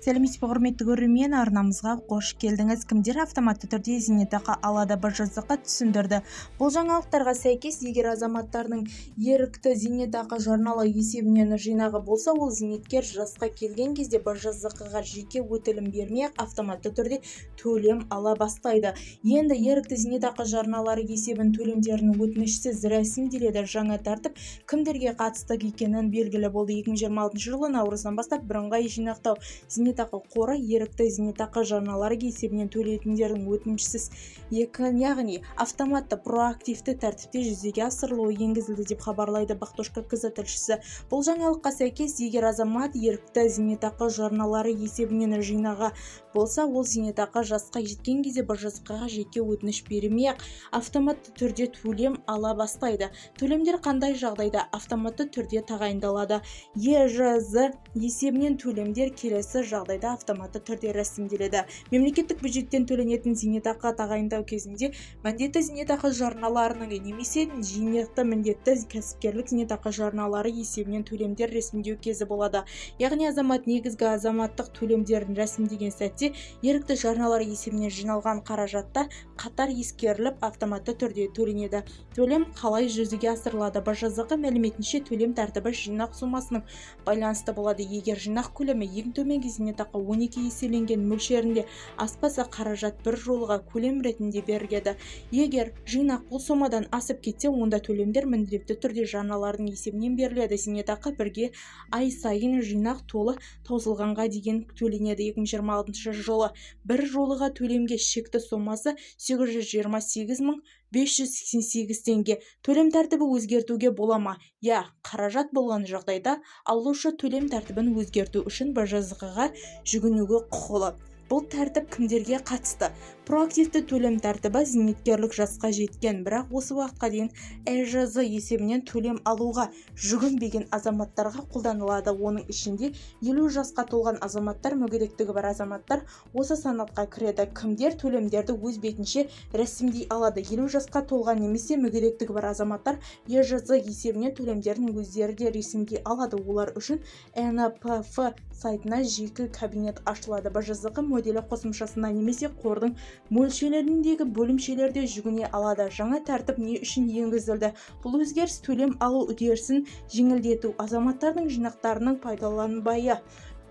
Сәлеметсіз бе, құрметті көрермен, арнамызға қош келдіңіз. Кімдер автоматты түрде зейнетақы алады, БЖЗ-ға түсіндірді. Бұл жаңалықтарға сәйкес, егер азаматтардың ерікті зейнетақы жарналы есебінен жинағы болса, ол зейнеткер жасқа келген кезде БЖЗ-ға жеке өтілім бермей автоматты түрде төлем ала бастайды. Енді ерікті зейнетақы жарналары есебін төлемдерінің өтінішсіз рәсімделеді. Жаңа тәртіп кімдерге қатысты екенін белгілі болды. 2026 жылы наурыздан бастап бірыңғай жинақтау зейнетақы қоры ерікті зейнетақы жарналары есебінен төлейтіндердің өтінішсіз яғни автоматты проактивті тәртіпте жүзеге асырылуы енгізілді деп хабарлайды Бақтошка.кз тілшісі. Бұл жаңалыққа сәйкес, егер азамат ерікті зейнетақы жарналары есебінен жинағы болса, ол зейнетақы жасқа жеткен кезде БЖЗ-ға жеке өтініш бермей автоматты түрде төлем ала бастайды. Төлемдер қандай жағдайда автоматты түрде тағайындалады? ЕЖЗ есебінен төлемдер келесі жағдайда автоматты түрде рәсімделеді. Мемлекеттік бюджеттен төленетін зейнетақы тағайындау кезінде міндетті зейнетақы жарналарының немесе жинақы міндетті кәсіпкерлік зейнетақы жарналары есебінен төлемдер рәсімдеу кезі болады. Яғни азамат негізгі азаматтық төлемдерін рәсімдеген сәтте ерікті жарналар есебінен жиналған қаражатта қатар ескеріліп автоматты түрде төленеді. Төлем қалай жүзеге асырылады? БЖЗ-ға мәліметінше төлем тәртібі жинақ сомасының байланысты болады. Егер жинақ көлемі ең төменгі зейнетақы 12 еселенген мөлшерінде аспаса, қаражат бір жолға көлем ретінде беріледі. Егер жинақ бұл сомадан асып кетсе, онда төлемдер міндетті түрде жарналардың есебінен беріледі. Зейнетақы бірге ай сайын жинақ толы таусылғанға дейін төленеді. 2026 жылы бір жолыға төлемге шекті сомасы 828.588 теңге. Төлем тәртібі өзгертуге бола ма? Қаражат болған жағдайда алушы төлем тәртібін өзгерту үшін БЖЗ-ға жүгінуге құқылы. Бұл тәртіп кімдерге қатысты? Проактивті төлем тәртібі зейнеткерлік жасқа жеткен, бірақ осы уақытқа дейін ЕЖЗ есебінен төлем алуға жүгінбеген азаматтарға қолданылады. Оның ішінде 50 жасқа толған азаматтар, мүгедектігі бар азаматтар осы санатқа кіреді. Кімдер төлемдерді өз бетінше рәсімдей алады? 50 жасқа толған немесе мүгедектігі бар азаматтар ЕЖЗ есебінен төлемдерін өздері де рәсімдей алады. Олар үшін НПФ сайтына жеке кабинет ашылады. БЖЗ-ға моделі қосымшасына немесе қордың мөлшеріндегі бөлімшелерде жүгіне алады. Жаңа тәртіп не үшін енгізілді? Бұл өзгеріс төлем алу үдерісін жеңілдету, азаматтардың жинақтарының пайдаланбай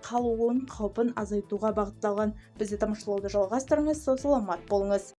қалуын қаупін азайтуға бағытталған. Бізді тамашалауды жалғастырыңыз, сау саламат болыңыз.